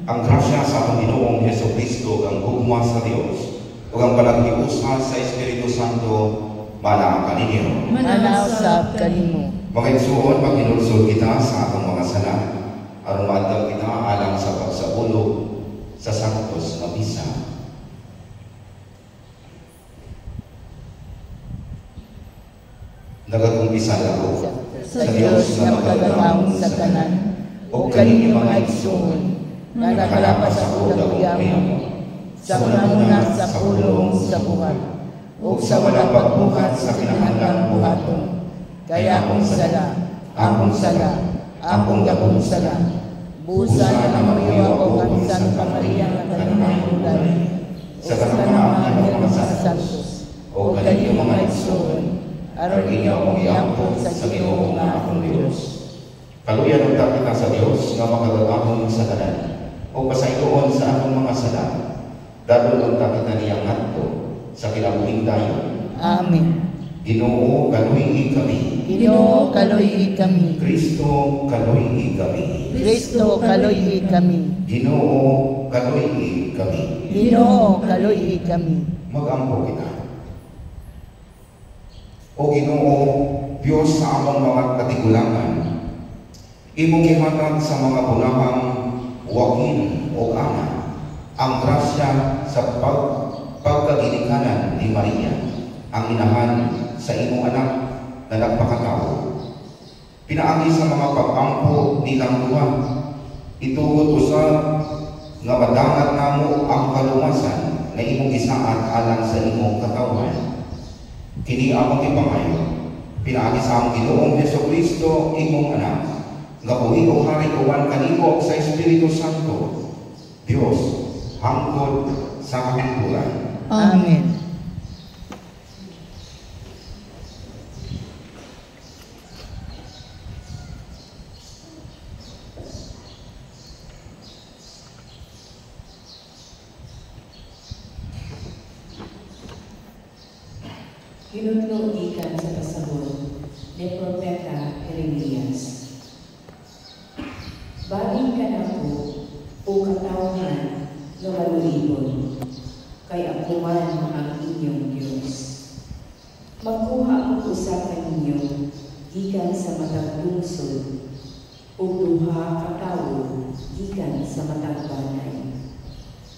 Ang grasya sa ating Ginoong Jesucristo, ang gugma sa Dios, ug ang panaghiusa sa Espiritu Santo, mana kaninyo. Manausap kanimo. Mga igsoon, maghinulsol kita sa atong mga sala, aron maadlaw kita alang sa pagsabulog sa saktos nga misa. Nagakumpisan ako sa Dios nga magkaganaon sa tanan, o kaninyo mga igsoon, na nakalapas ako daguyamo sa una sa pulong sa buhat o sa walang pagbuhat sa kinahanglang buhaton. Kaya akong sala, akong gabong sala. Busa na namayaw ako ang Santa Maria na kanyang ulay, o sa kanamang ng mga santos, o kaniyong mga igsoon, aron ninyo akong iampo sa Ginoo nga akong Diyos. Kaluyan unta kita sa Dios nga makagagahon sa tanan, o pasayloon sa akong mga sala, dadulon ta kita niyang ngadto sa kinabuhing dayon. Amen. Ginoo, kaluyi kami. Ginoo, kaluyi kami. Kristo, kaluyi kami. Kristo, kaluyi kami. Ginoo, kaluyi kami. Ginoo, kaluyi kami. Magampo kita. O Ginoo, Diyos sa among mga katigulangan, imong gihatag sa mga bunahang Joaquin o Ana ang grasya sa pagkaginikanan ni Maria, ang inahan sa imong anak na nagpakatao. Pinaagi sa mga pag-ampo nilang duha, itugod usab nga madangat namo ang kaluwasan na imong gisaad alang sa imong katawan. Kini among ipangayo, pinaagi sa among Ginoong Jesucristo, imong anak, nga buhi o hari uwan kanimo sa Espiritu Santo, Dios, hangtod sa kahangturan. Amen. Hinutlo ikan sa pasabot ni Propeta Jeremias. Baling ka na po, o katawhan na walulibon, kay ako man ang inyong Diyos. Magkuha ko sa kanyo, gikan sa matag lungsod, o duha katawo, gikan sa matag banay.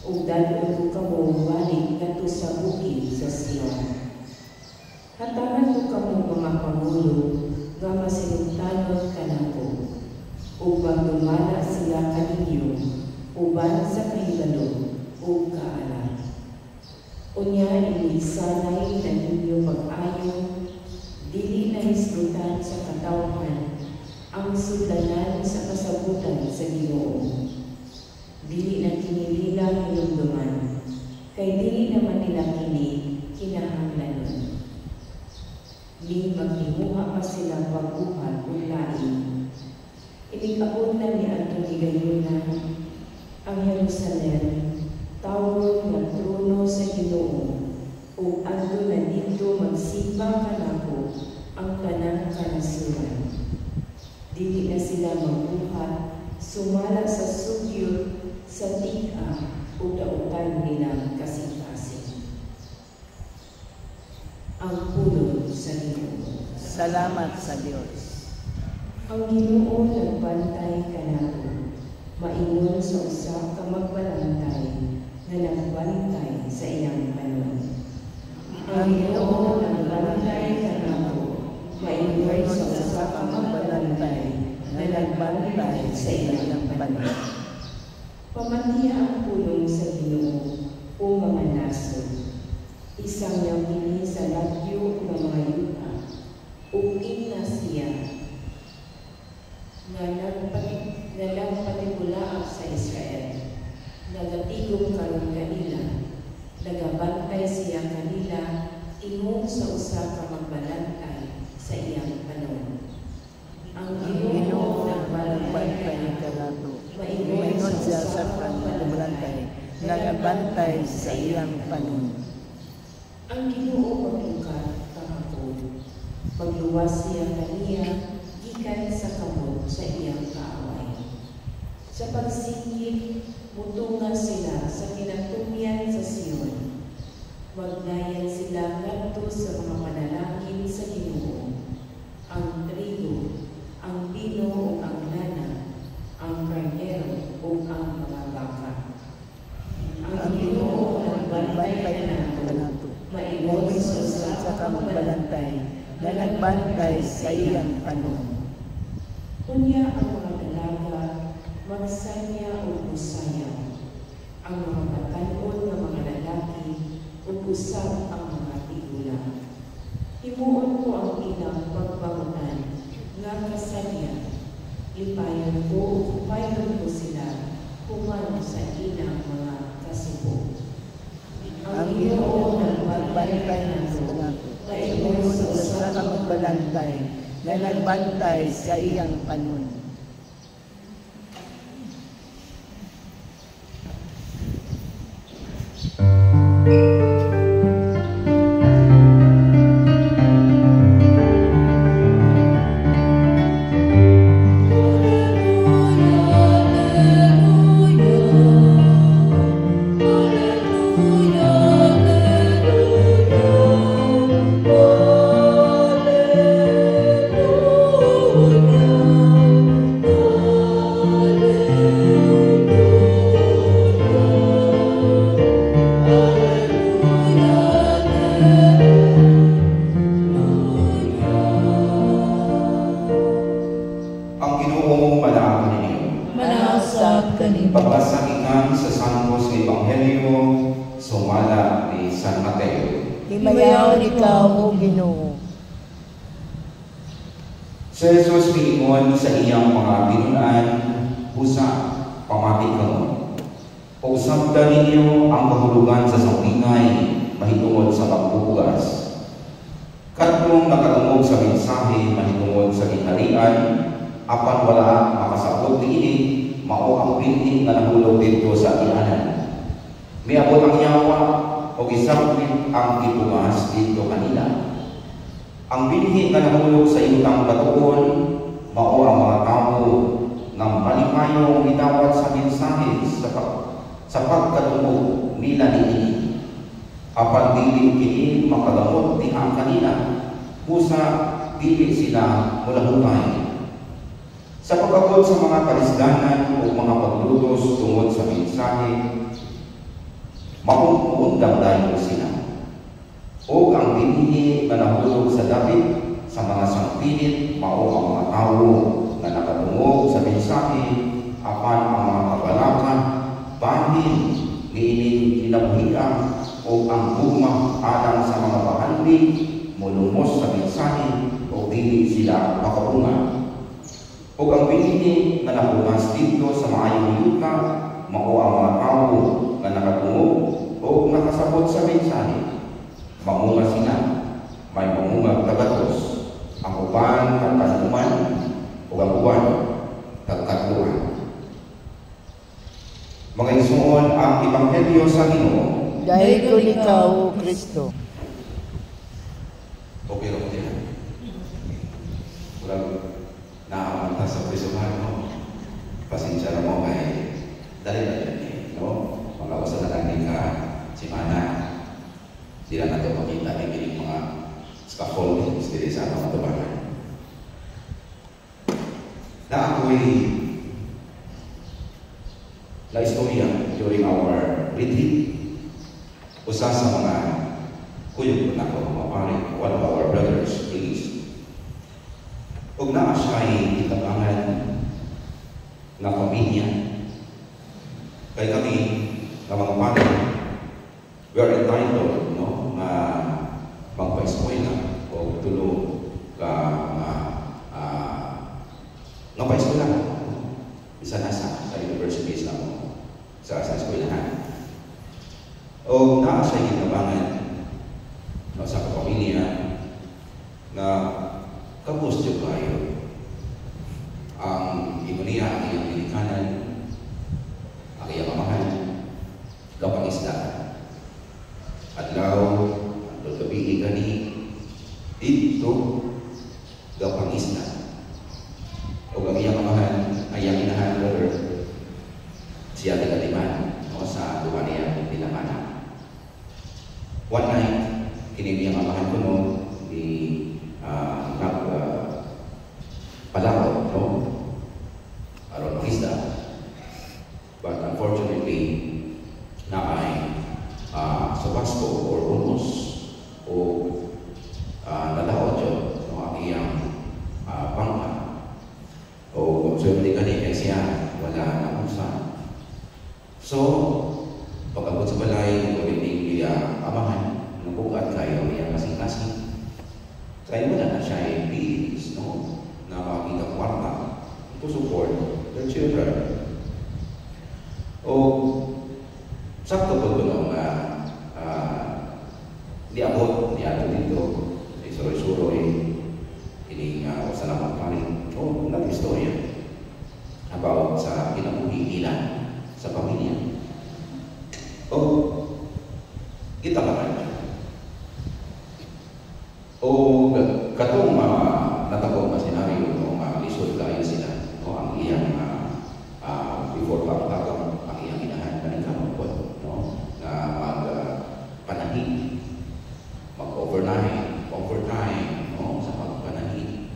O dalon ko kamo balik kato sa bukid sa Sion. Hatangan ko kamo mga pangulo, nga masinuntanon ka na po. Upang dumala sila kaninyo, uban sa kahigalo, o kaala. Unya inisanay na ninyo pag-ayo, dili na hisrutan sa katawhan, ang sudlanan sa kasabutan sa Ginoo. Dili na kinibilang hinumduman, kay dili naman nila kini kinahanglanon. Di maghimuha pa sila pag-upat o lain. Inikabot na ni Antong Igayunan ang Jerusalem, tawag ng trono sa Ginoo, o ando na dito magsimba kanako ang tanang kanasuran. Dili na sila magbuhat, sumala sa sugyot, sa tika, o dautan nilang kasing-kasing. Ang pulong sa Ginoo. Salamat sa Diyos. Ang Ginoo nagbantay kanako, maingon sa usa ka magbalantay na nagbantay sa iyang panon. Ang Ginoo nagbantay kanako, maingon sa usa ka magbalantay na nagbantay sa iyang panon. Pamatiya ang pulong sa Ginoo, o mga nasod. Isang niyang kini sa labyo ng mga yuta, o ina siya. nga nagpatibulaang sa Israel. Nagatigom karon kanila, nagabantay siya kanila, ingong sa usa ka magbalantay sa iyang panahon. Ang Ginoo nagbantay kanato. maingon siya sa pagbalantay, nagabantay sa iyang panahon. Ang Ginoo maglukat kahapon, magluwas siya kaniya gikan sa kamot sa iyang kaaway. Sa pagsingit, mutungan sila sa kinatumian sa Sion. Magnayan sila ngadto sa mga panalangin sa Ginoo. Ang trigo, ang bino o ang lana, ang karnero o ang mga baka. Ang Ginoo nagbantay kanato, maingon sa kamagbalantay, na nagbantay sa iyang panahon. Unya ang mga dalaga, magsanya o musaya. Ang mga batanon ng mga lalaki, usab ang mga tigula. Himuon ko ang ilang pagbangunan, nga kasanya. Ipayon ko sila, human sa ilang mga kasibo. Ang Ginoo nagbantay kanato, maingon sa kamagbalantay, na nagbantay sa iyang panahon. Ang Ginoo manaag ninyo. Manausap kanimo. Pagbasa ikan sa Santos nga Ebanghelyo sumala ni San Mateo. Himayaw ikaw, O Ginoo. Si Jesus miingon sa iyang mga binunan, usa, pamati kamo. Pausabda ninyo ang kahulugan sa sangpingay, mahitungod sa pagbubugas. Katlong nakatungog sa mensahe, mahitungod sa ginharian, apan wala makasabot niini, mao ang binhi nga nahulog dito sa ianan. Miabot ang yawa o gisabit ang gibugas dito kanila. Ang binhi nga nahulog sa ibutang batuon, mao ang mga tao nga malimayong gidawat sa mensahe sa pagkatungog nila niini. Apan dili kini makagamot diha kanila, busa dili sila mulahukay. Sa pagabot sa mga kalisdanan o mga paglutos tungod sa mensahe, maungundang dayon sila. O ang binhi nga nahulog sa dapit sa mga sangpilit, mao ang mga tao na nakatungog sa mensahe, apan ang mga kabalaka, bahin, niining kinabuhian, o ang gugma alang sa mga bahanli, mulumos sa mensahe, o dili sila makabunga. O ang binhi nga nabugas dito sa maayong yuta, mao ang mga tao nga nakatungog o nakasabot sa mensahe. Mamunga sila, may mamunga tagatos, ang uban kagkanuman o ang uban kagkatluan. Mga isuon ang Ebanghelyo sa Ginoo. Dahil ko ikaw, O Kristo. Okay lang din. Walang naamanta sa prisuhan mo. Pasensya na mo kay dali na din eh. No? Mga usa na lang din ka simana. Sila na ito makita ng mga scaffoldings dili sa mga tubangan. Na ako'y na istorya during our retreat. Usa sa mga kuyog ko na ko, mga pare, one of our brothers, please. Huwag na siya'y itabangan na pamilya. Kaya kami, na mga pare, we are entitled, no, na magpa-eskwela o tulong ka nga pa-eskwela focus dyan kayo. Ang niya, ang iyang pinikanan, ang iyang amahan, kapangisda. Adlaw, ang gabi gani, dito, kapangisda. O ang iyang amahan, ay ang inahan, brother, siya tagaliman, o sa luwa niya, nilamana. One night, kinibiyang amahan ko noon, palaro, no? Aron isda. But unfortunately, na ay sa Vasco or Unos o nadaot yun, no, ang iyang bangka. O swerte ka ni siya, wala na usa. So, pag-abot sa balay, uliting niya amahan, nabugat kayo niya kasing-kasing. Kaya wala na siya ay pilis, no? Na makakita kwarta to support their children. O, sakto po ito nung diabot niya dito, suroy-suroy, kining salamat pa rin. O, nag-istorya about sa kinabuhi nila sa pamilya. O, kita ka rin. O, katong natagong na senaryo, no, lisod kayo sila, no, ang iyang before pagtagang ang iyang inahan na nagkamupot, no, na magpanahin, overtime, no, sa pagpanahin,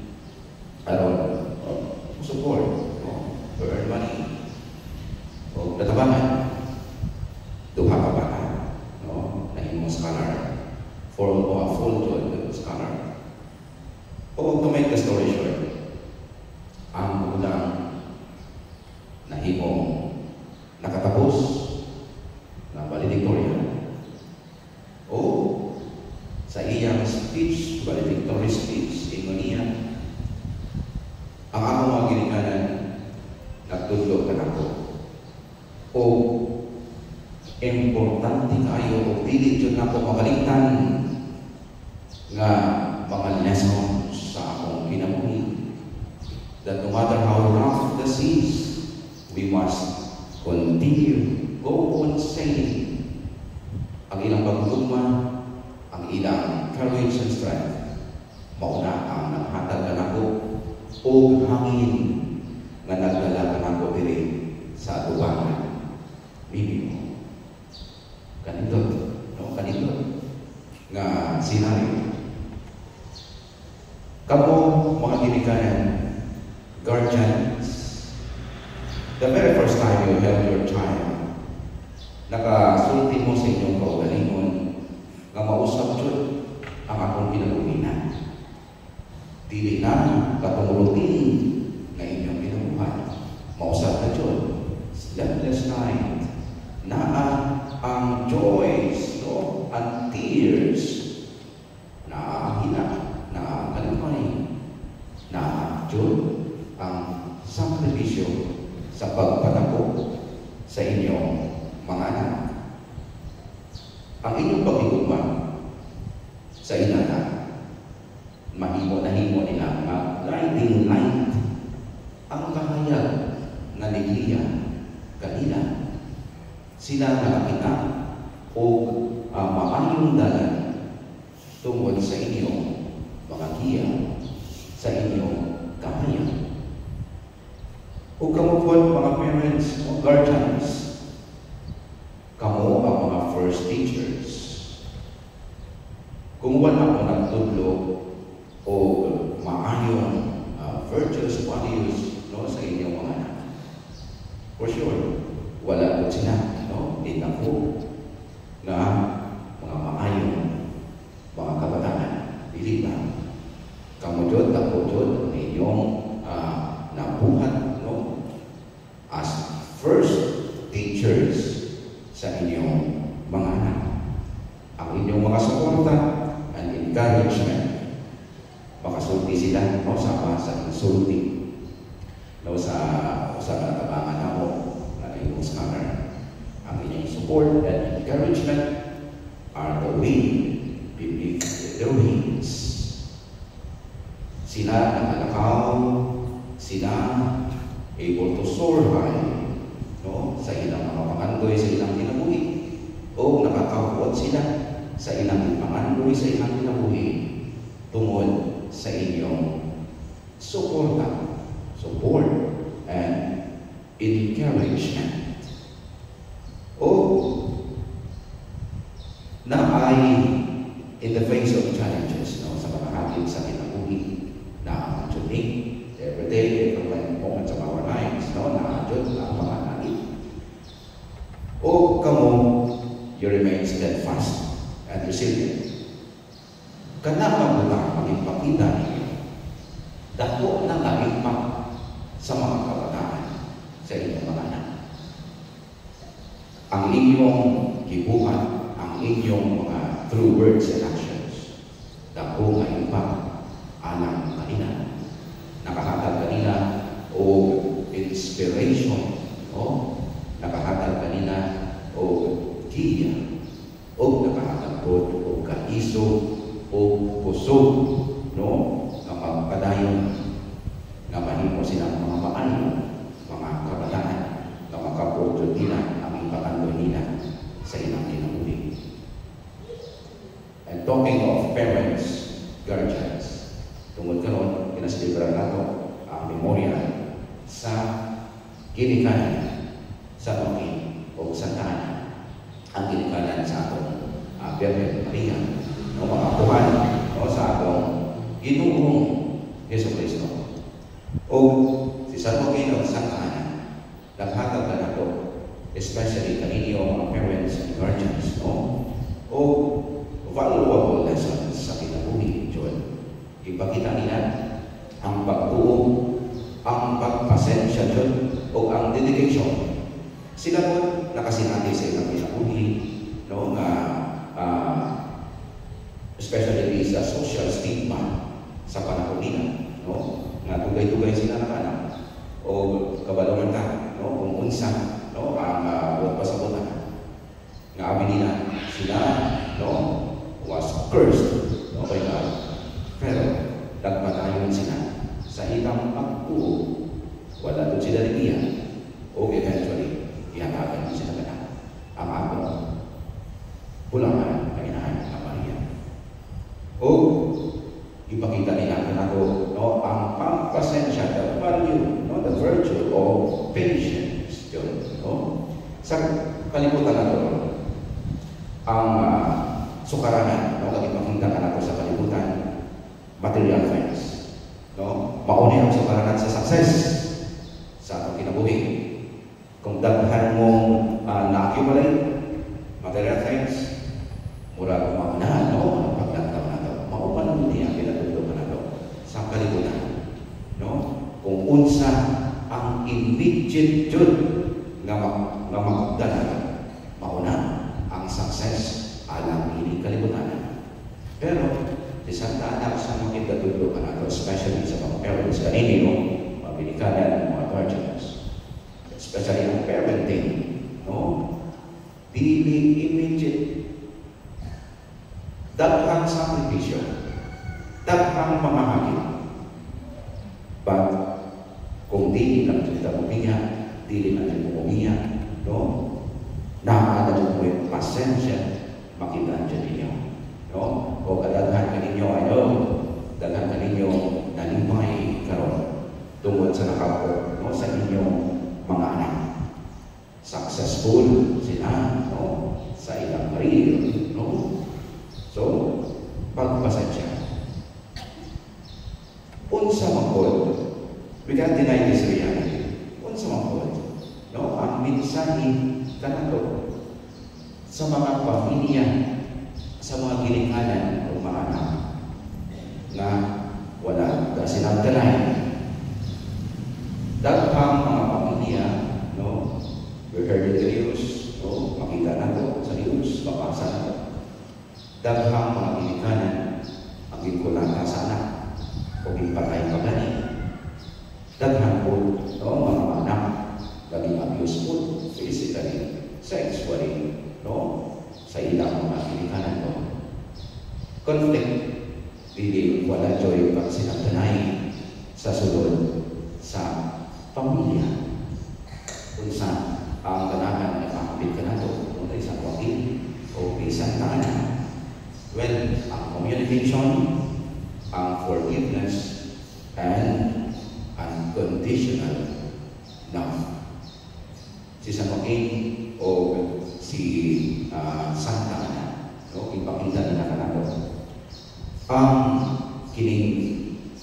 aron support, no, to earn money, o natabangan, duha ka bata, no, na imong scholar, for a full-time scholar. O to make the story short, ang ulang nahimong nakatapos na valedictorian o sa iyang speech, valedictory speech, ingon niya, ang akong mga ginikanan nagtudlo ka nako o importante kayo o pilit yun na po makaligtan nga mga lessons sa akong kinabuhi, that no matter how rough the seas, we must continue, go on sailing. Ang ilang pagtugma, ang ilang courage and strength, mauna ang naghatag ka nako o hangin nga nagdala ka nako diri sa atubangan. Minimo. Kanindot, no? Kanindot nga senaryo. Kamu, mga ginikanan, guardians, the very first time you held your child, nakasulti mo sa inyong kaugalingon nga mausap yun ang akong kinabuhinan. Dili na katungulutin na inyong kinabuhan. Mausap na yun. Sleepless night. Naa ang joys, no? Ang tears. Naahina. Naakalimay. Naakjod ang sakripisyo sa pagpatako sa inyong mga anak. Ang inyong pagigugma sa inana, mahimo nila mag-guiding light ang kahayag na ligaya kanila. Sila nakakita o maayong dalan tungkol sa inyong mga giya, sa inyong kahayag. O kamu po mga parents o guardians, kamu ang mga first teachers. Kung wala mo nagtudlo o maayong virtuous values, no, sa inyong mga anak, for sure, wala po sila, no, din ako na mga maayong mga kabataan. Dili ba? Kamu jud, ako jud, ang inyong nabuhat, no, as first teachers sa inyong mga anak. Ang inyong mga suporta and encouragement, makasulti sila, no, sa insulting, no, sa natabangan ako na inyong scholar. Ang inyong support and encouragement are the wind beneath their wings. Sila nanakaw, sila able to soar high, no? Sa ilang mga pangandoy, sa ilang kinabuhi. O nakakakuot sila sa ilang pangandoy, sa ilang kinabuhi tungod sa inyong support, and encouragement. O na ay in the face of challenges, no, sa mga hakit sa kinabuhi na tuning every day, every moment of our lives, no, na adjud ang mga hakit. O kamo, you remain steadfast and resilient. Kanang mga magipakita ninyo, dako na naipak sa mga kabataan sa inyong mga anak. Ang inyong gibuhat, ang inyong mga through words and actions, dako nga impact alang kanina. Nakahatag kanina o inspiration, o nakahatag kanina o giya, o nakahatag o kaiso o puso, no, nga magpadayon nga mahimo silang mga maayo, mga kabataan nga makaportod nila ang ipakandoy nila sa ilang kinabuhi. And talking of parents, guardians, tungod karon kinasilibrar nato ang memorya sa ginikanan sa Panginoon o Santa Ana, ang ginikanan sa atong Birhen Maria, no, mga kuhan, no, sa atong Ginoong Yesu Cristo. O si San Joaquin o Santa Ana, naghatag na nato, especially kaninyo mga parents and guardians, no, o valuable lessons sa kinabuhi, John. Ipakita nila ang pagtuo, ang pagpasensya, John, o ang dedication. Sila po nakasinati sa ilang kinabuhi, no, nga especially sa social stigma sa panahon nila, no, nga tugay-tugay sila ng anak o kabalungan ta, no, kung unsa, no, ang pasabutan nga amin nila sila, no, was cursed, no, by God, pero nagpatayon sila sa ilang pagtuo. Wala doon sila libiyan, o eventually ihatagan sila na ang atong pulangan na inahan ng Maria. O ipakita nila na nato, no, ang pagpasensya, the value, no, the virtue of patience, yun, no? Sa kalimutan nato ang sukaranan, no, ipakita ka nato sa kalimutan, material things, no? Mauni ang sukaranan sa success sa atong kinabuhi. Kung daghan mong na-accumulate material things, mura kumanganahan, no, ang paglantaw na ito. Maupan mo niya, pinatulog na ito sa kalibutan, no? Kung unsa ang immediate jud nga magdan na ito, mauna ang success alang ini kalibutan. Pero si Santa Ana sa mga pinatulog na ito, especially sa mga parents kanino, mga binikanan, mga guardians, especially ang parenting, no? Dili immediate. Daghang sakripisyo, daghang mamahagin. But kung dili lang kita umiya, dili lang kita umiya, no? Naala dyan mo yung pasensya, makita dyan ninyo, no? O kadaghan ka ninyo, daghan ka ninyo nalimay karon tungod sa nakapot, no, sa inyong mga anak. Successful sila, no, sa ilang career, no? So, pagpasensya. Unsa mangkod, we can't deny this reality. Unsa mangkod, no, ang mensahe kanato sa mga pamilya, sa mga ginikanan o mga anak na wala ka sinagdanay. Daghang mga pamilya, no, we heard the news, no, makita nato sa news, mabasa nato. Daghang mga ginikanan ang ginkulata sa anak o ginpatay pa gani. Daghang po, no, mga anak naging abuse po, physically, sexually, no, sa ilang mga ginikanan po. Conflict, dili wala joy pag sinagdanay sa sulod sa pamilya. Unsa ang ganahan na makapit ka na ito, kung isang wakil o isang tahanan. Well, ang communication, ang forgiveness, and unconditional love. Si San Joaquin o si Santa Ana, no? Ipakita nila ka na ito. Ang kining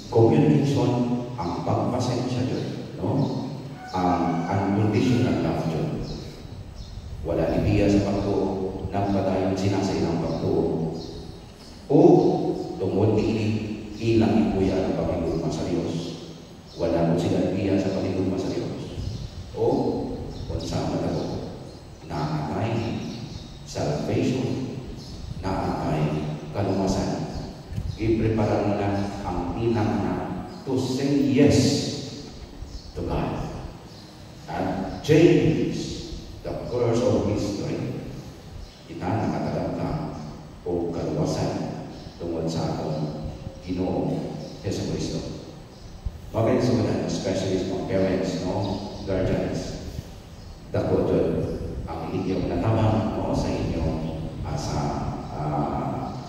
communication, ang pagpasensya dyan, no? Ang unconditional love dyan. Wala ni biya sa pagtuo, nagpadayon sinasa ilang pagtuo. O tungod ni ilang ipuya ang pagigulma sa Diyos. Wala mo sila biya sa pagigulma sa Diyos. O kung saan matalo, naatay salvation, naatay kalumasan. I-prepare mo na ang ilang na to say yes to God and change the course of history. Kita nakatagap ka o kaluwasan tungkol sa atong Ginoo Jesu Cristo. Mga kaisunan, especially mga parents, no? Guardians, dako dyan ang inyong natama, no? Sa inyong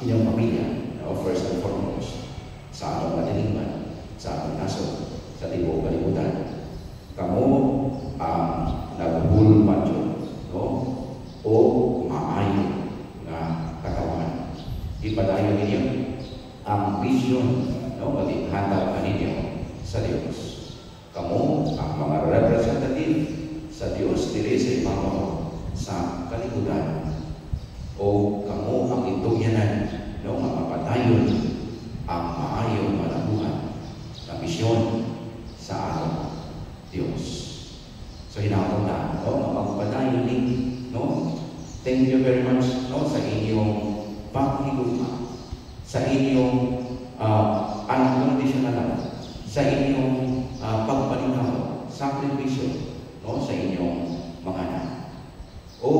inyong pamilya, no? First and foremost, sa atong katilingban, sa atong nasod, sa tibuok kalibutan. Kamu ang nagbulman dyan, no? O maayo na katawan. Ipadayon ninyo ang vision, no? Magighandal ka ninyo sa Diyos. Kamu ang mga representative sa Diyos diri sa ibabaw sa kalibutan. O kamu ang itugyanan, no? Mapapadayon ang maayong malabuhan na misyon sa atong Diyos. So hinahon na, no? Mapapadayon ni, no? Thank you very much, no? Sa inyong paghigugma, sa inyong unconditional love, sa inyong pagpalingaw, sakripisyo, no? Sa inyong mga anak. O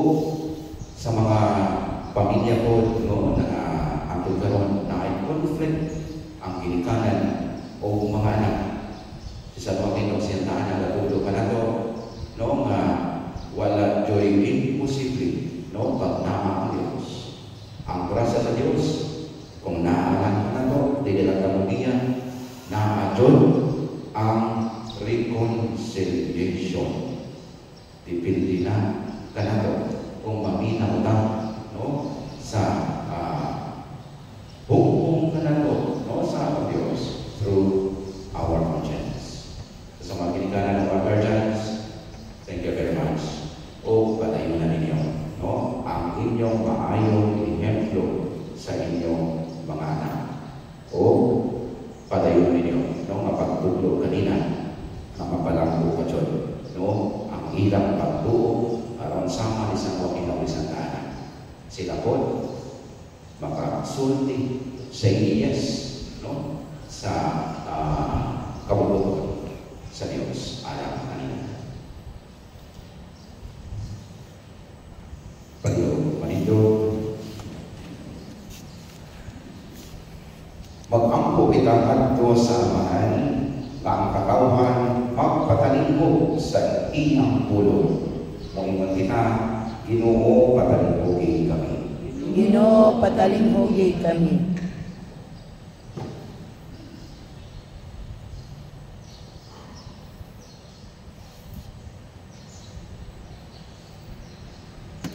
sa mga pamilya ko, no? Na ang karon na ay conflict ang ginikanan o mga anak. Sa mga kinoksintaan na natuto ka na to, no? Nga wala joy imposible, no? Pagnama ang Diyos. Ang grasya sa Diyos, kung naalan ka na to, dili lang kamudiyan, na-adjod ang reconciliation. Dipindi na ka na to, kung maminaw lang, no? Sa hukom ka na to, no? Sa Diyos, through our conscience. Sa mga kinikanan ng mga guardians, thank you very much. O patayin na ninyo, no? Ang inyong maayong ehemplo sa inyong mga anak. O patayin ninyo, no? Mapagtudlo kanina na mapalanggo ka dyan, no? Ang ilang pagtuo aron sama ni San Joaquin o isang tahanan. Sila po makasulti sa yes, no? Sa kabuluhan sa Diyos alam kanina. Panindog, mag-ampo kitang adto sa amahan na ang katawhan magpatalinggo sa iyang pulong. Moingon kita, Ginoo patalinghogi kami. Ginoo patalinghogi kami.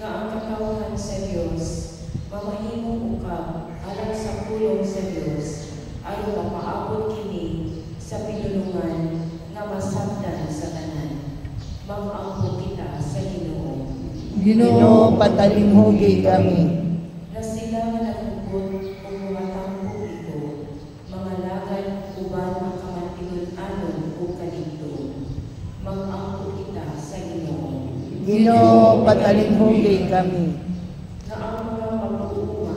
Nga ang katawhan sa Diyos, mamahimong ukab alang sa pulong sa Diyos, aron mapaabot kini sa pinulungan nga masabtan sa tanan. Mag-ampo kita sa Ginoo. Ginoo patalinghogi kami. Na sila nga nagubot o mga tampo ito, mga lagad uban ang kamantigun-anon o kalito. Mag-ampo kita sa Ginoo. Ginoo patalinghogi kami. Na ang mga mag-uuma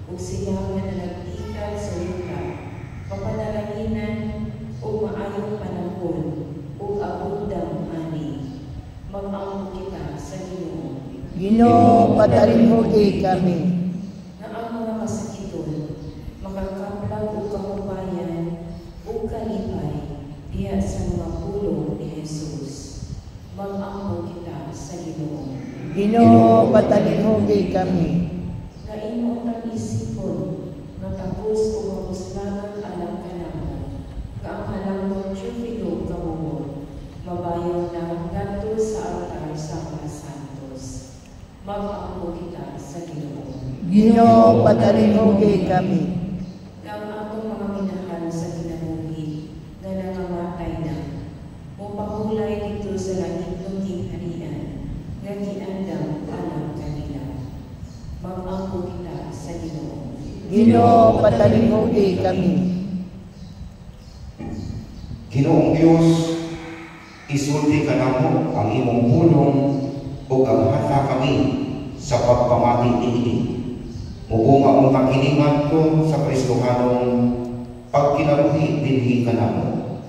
o sila nga nalagtikal sa lupa, papanalaginan o maayong panahon o abundang ani. Mag-ampo kita sa Ginoo. Ginoo patalinghogi kami. Na ang mga masakiton, makakaplag o kamubayan o kalipay, Mag-ampo kita sa Ginoo. Ginoo, patalinghogi kami. Nga imong isipon, nga tapos o mapuslanan alam ka naman, nga ang halangdon tiyupido kamumon, mabayaw na dato sa altar sa mga santos. Mag-ampo kita sa Ginoo. Ginoo, patalinghogi kami. Nga ang atong mga minahal sa kinabuhi, nga nangamatay na, upahulay dito sa langit ng harian, nga giandam alam kanila. Mag-ampo kita sa Ginoo. Ginoo, patalinghogi kami. Ginoong Diyos, isulti ka namo ang imong pulong o aghata kami sa pagpamati niini. Muunga mong kakiniman ko sa Kristohanong pagkinabuhi dinhi ka namo.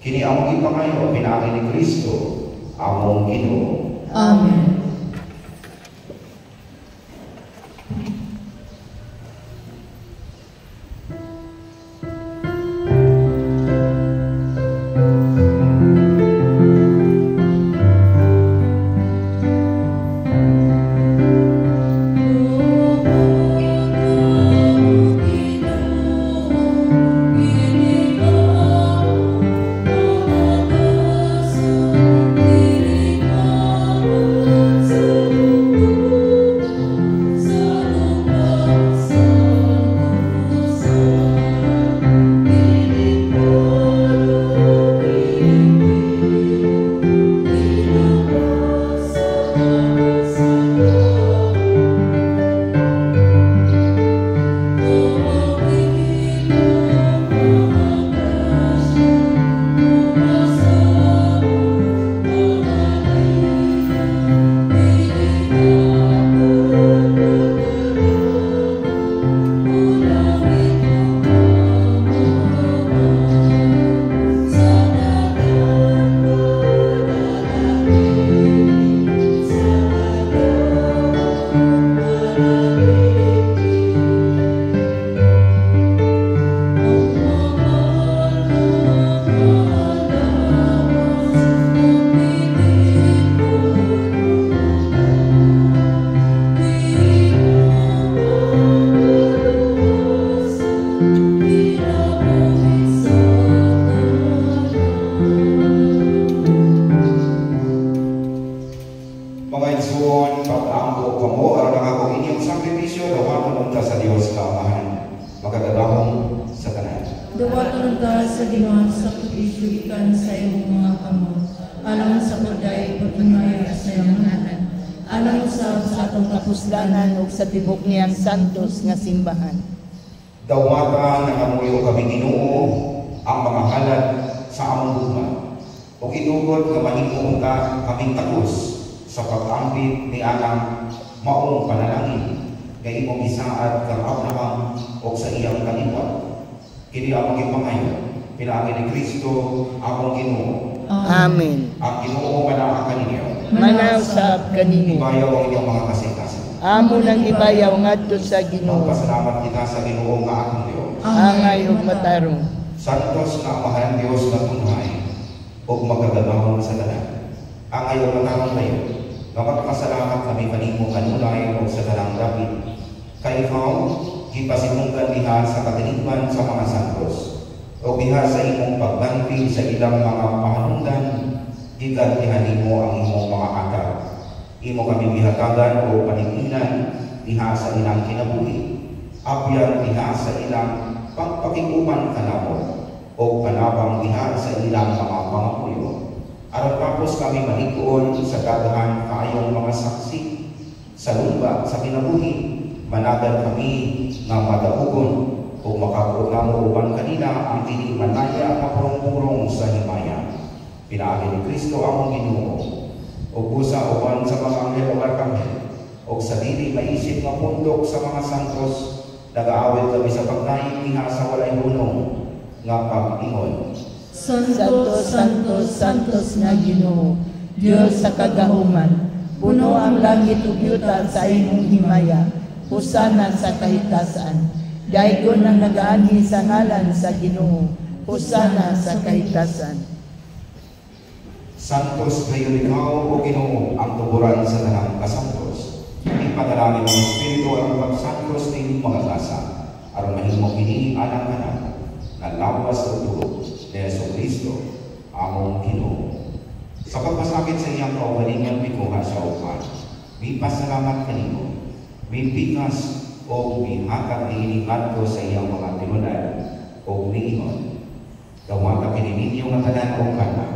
Kini among ipangayo pinaagi ni Kristo, among Ginoo. Amen. Duwaton ka sa Ginoo sa sakripisyo ikan sa imong mga kamot, alang sa kuday pagtunaya sa iyong ngalan, alang sa atong kapuslanan Ug sa tibok niyang santos nga simbahan. Dawata nga amuyo kami Ginoo ang mga halad sa among gugma. O itugod nga mahimo ka kaming takos sa pag-ambit ni anang maong panalangin nga imong isaad kang Abraham o sa iyang kaliwat. Kini among ipangayo, pinaagi ni Kristo among Ginoo. Amen. Ang Ginoo manaa kaninyo. Manaw sa kaninyo. Ibayaw ang inyong mga kasikasan. Amo nang ibayaw ngadto sa Ginoo. Magpasalamat kita sa Ginoo nga atong Dios. Angay ug matarong. Santos nga mahal Dios nga tunhay ug magagabahon sa tanan. Ang ayaw matarong kayo, nga magpasalamat kami kanimo kanunay ug sa tanang dapit. Kay ikaw, gipasimunggan diha sa katinigman sa mga santos, o diha sa imong pagbanti sa ilang mga pahanungdan, gigantihan nimo ang imong mga atal. Imo kami bihatagan o paninginan diha sa ilang kinabuhi, apyan diha sa ilang pagpakiguman kanamo, o panabang diha sa ilang mga pangapuyo. Aron tapos kami malikuon sa daghan kaayong mga saksi sa lumba sa kinabuhi, managan kami nga madaugon o makabuot namo uban kanila ang dili manaya nga purong-purong sa himaya. Pinaagi ni Kristo among Ginoo ug busa uban sa mga anghel ug arkanghel ug sa dili maisip nga pundok sa mga santos, nagaawit kami sa pagnaig diha sa walay hunong nga pag-ingon. Santos, Santos, Santos nga Ginoo, Dios sa kagahuman, puno ang langit ug yuta sa imong himaya. Husana sa kahitasan. Daigon ang nagaanhi sa ngalan sa Ginoo. Husana sa kahitasan. Santos kayo ikaw o Ginoo ang tuburan sa tanang kasantos. Ipadalangin ng Espiritu ang pagsantos ng mga lasa aron mahimo kini anang anak na lawas sa tulo ni Jesucristo among Ginoo. Sa pagpasakit sa iyang kaugalingan mikuha sa upan, may pasalamat kanimo, may bigas o may hatag niinigat ko sa iyang mga tinunan o niingon. Gawata kinininyo nga tanan o kana,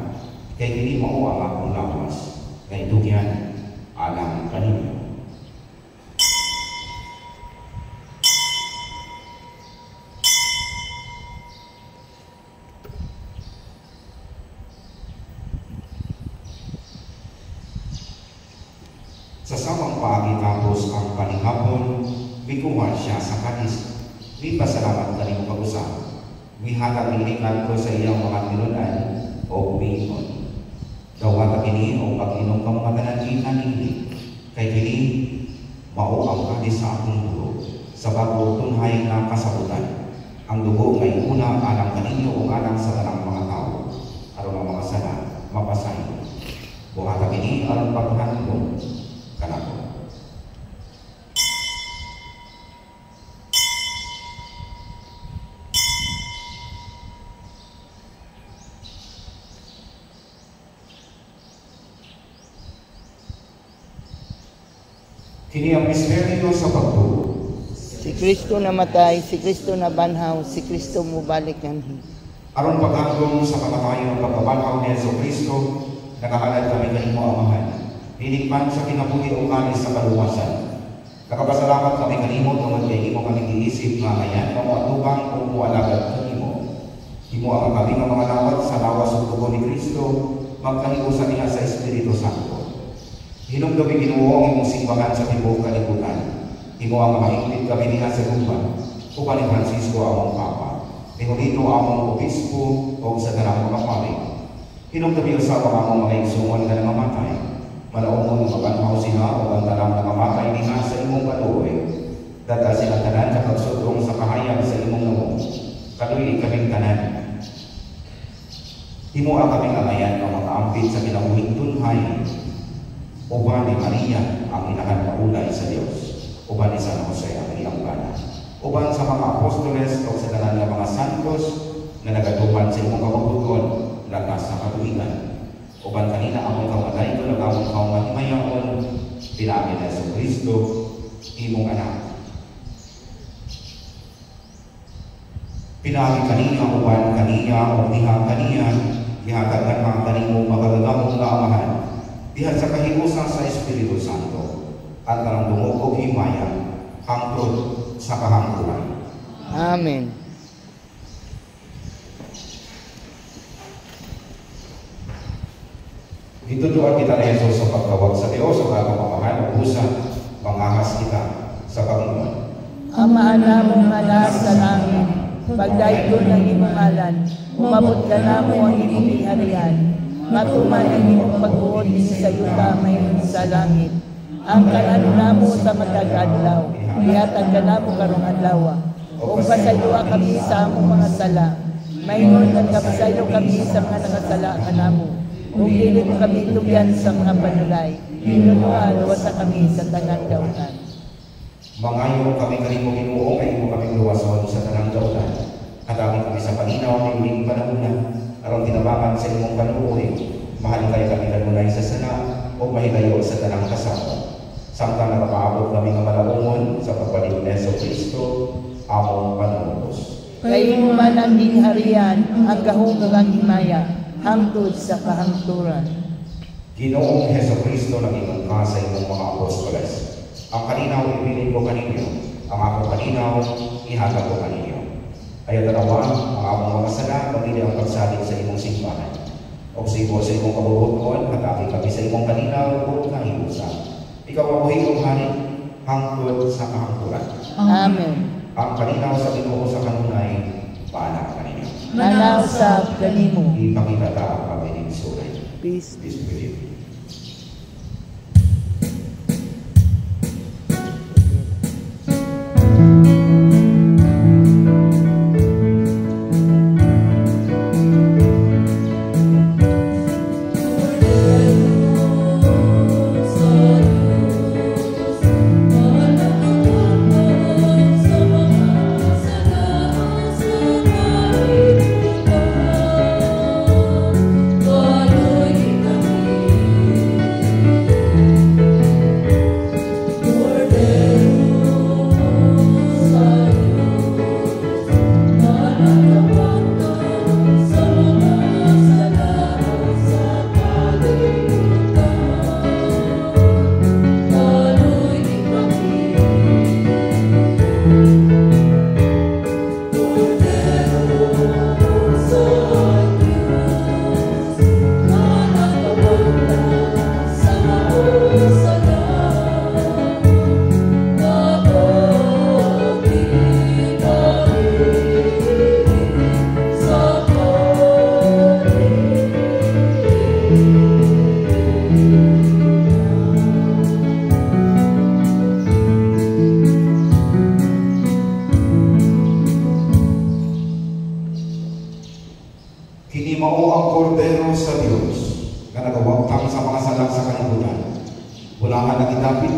kay kini mao ang akong lawas, kay dugyan alang kaninyo. Sa samang paagi tapos ang panihapon, mikuha siya sa kanis. May pasalamat kanimo pag-usap. May hatag iniingat ko sa iyang mga tinunan o mingon. Gawata kini o pag-inom ka mga tananinan nini. Kay kini, mao ang kanis sa akong dugo. Sa bago tunhay na kasabutan. Ang dugo ngay una alang kaninyo o alang sa tanang mga tao. Aron ang mga sana, mapasayo. Buhata kini aron paghandong kanako. Kini ang misteryo sa pagtuo. Si Kristo namatay, si Kristo nabanhaw, si Kristo mubalik nganhi. Aron paghandong sa kamatayon ng pagbabanhaw ni Jesucristo, nakahalad kami kanimo amahan. Hinikman sa kinabuhi o kanis sa kaluwasan. Nakapasalamat kami kanimo tungod kay imo kami giisip nga ayan, mamuatubang o mualagad kanimo. Imo ang kami nga mga lawat sa lawas ug tubo ni Kristo, magkahiusan niya sa Espiritu Santo. Hinumdumi Ginoo ang imong simbahan sa tibuok kalibutan. Imo ang mahigpit kami niya sa gubat. Uban ni Francisco among Papa. Ni Julito among Obispo o sa tanang mga pari. Hinumdumi usawa among mga igsuon nga namamatay. Malaumon mabanhaw sila o ang tanang namamatay niya sa imong kaluoy. Dada sila tanan sa pagsudong sa kahayag sa imong namong. Kaluoy kaming tanan. Imo ang kaming amayan nga makaampit sa kinabuhing tunhay. Uban ni Maria ang inahan kaulay sa Dios. Uban ni San Jose ang iyang bana. Uban sa mga apostoles o sa tanan ng mga santos na nagatuman sa imong kabubuton lakas sa katuigan. Uban kanina among kamatay ko nagamong kaumahimayaon pinamin na sa Kristo imong anak. Pinamin kanina uban kanina o diha kanina ihatag ng mga kanimo magagamong nga amahan. Dihan sa kahiusan sa Espiritu Santo at ang dumugog himaya hangtod sa kahangturan. Amen. Ditutuan kita ni Jesus sa pagtawag sa Diyos sa kapamamahan o usa, mangahas kita sa Panginoon. Ama namong nga sa langit, pagdayon ng imong ngalan, umabot ka namo ang imong harian. Matuman ang imong pagbuod sa yuta mayon sa langit. Ang kanan namo sa matag adlaw, ihatag ka namo karong adlaw. Ug pasayloa kami sa among mga sala. Mayroon nga kapasaylo kami sa mga nakasala kanamo. Ug dili mo kami tugyan sa mga panulay. Hinunuan sa kami sa tanang dautan. Mangayo kami kanimo Ginoo kay imo kami luwason sa tanang dautan. Kadami kami sa paninaw ng inyong panahon aron tinabangan sa imong kanuoy. Mahal kayo kami kanunay sa sana o mahilayo sa tanang kasama. Samtang nakapaabot kami ng malaumon sa pagbalik ni Jesucristo among panunos. Kay imo man ang gingharian, ang kahugagang himaya, hangtod sa kahangturan. Ginoong Jesucristo naging ka sa imong mga apostoles. Ang kaninaw ibilin ko kaninyo, ang akong kaninaw ihatag ko kaninyo. Ayaw tanawan, ang among mga sala, pamili ang pagsalit sa imong simbahan. O sibo sa imong kabubuton, kataki kami sa imong kaninaw o kahiusan. Ikaw ang buhigong hari, hangtod sa kahangturan. Amen. Ang kaninaw sa Ginoo sa kanunay, paanak kaninyo. Manaw sa kanimo. Ipakita ang kami ng suray. Peace. Peace be with you. Punahan na kitapit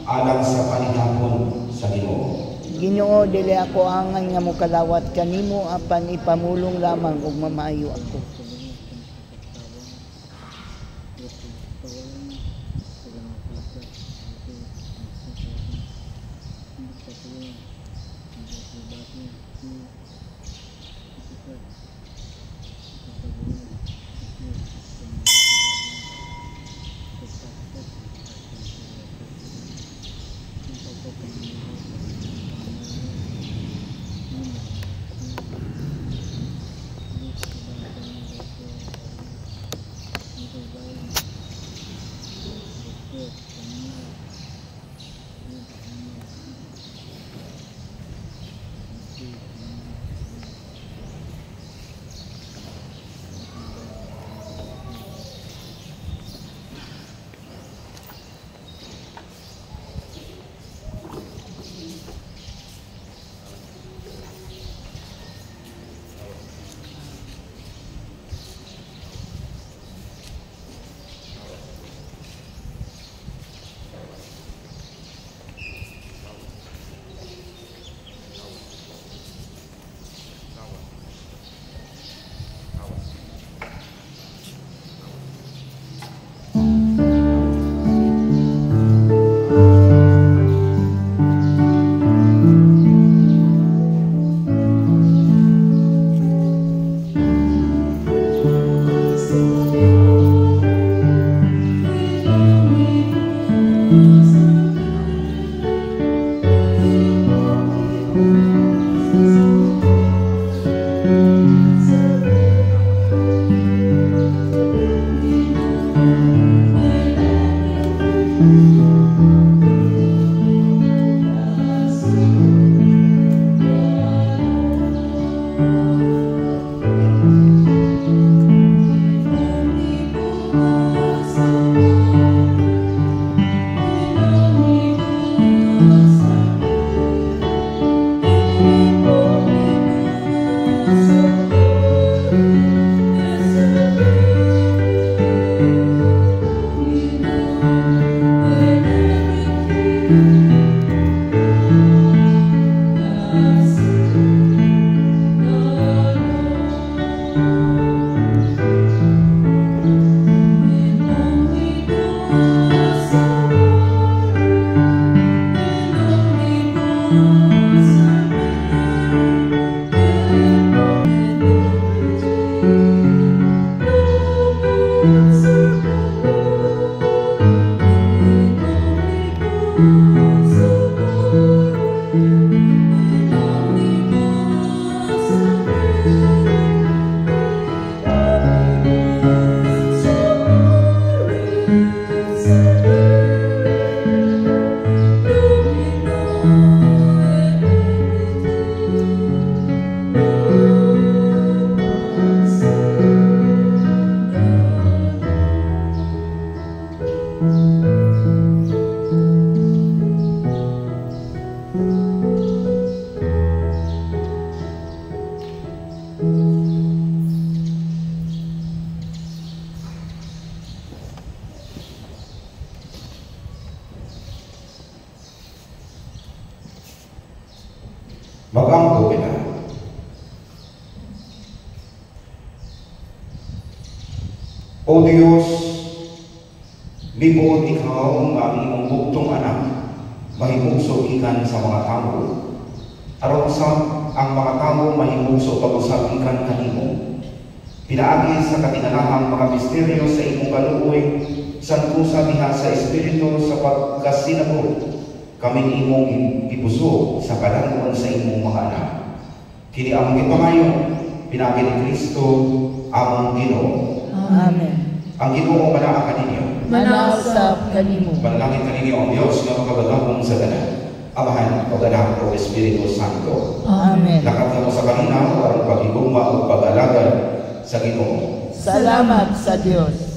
alang sa panihapon sa Ginoo. Ginoo, dili ako angan nga mokalawat kanimo apan ipamulong lamang ug mamaayo ako. Magangko kita. O Diyos, bibuot ikaw nga imong bugtong anak, mahimugso ikan sa mga tao. Aron sa ang mga tao mahimugso pag-usap ikan kanimo. Pinaagi sa katingalahang mga misteryo sa imong kaluoy, santusa diha sa Espiritu sa pagkasinabot, kami imong ibuso sa kalangon sa imong mga anak. Kini among gipangayo, pinaagi ni Kristo, among Ginoo. Amen. Ang Ginoo manaa kaninyo. Manausap kanimo. Panalangin kaninyo ang Dios nga makagagahong sa tanan. Amahan o Anak o Espiritu Santo. Amen. Lakat kamo sa kanina aron paghigugma o pag-alagad sa Ginoo. Salamat sa Dios.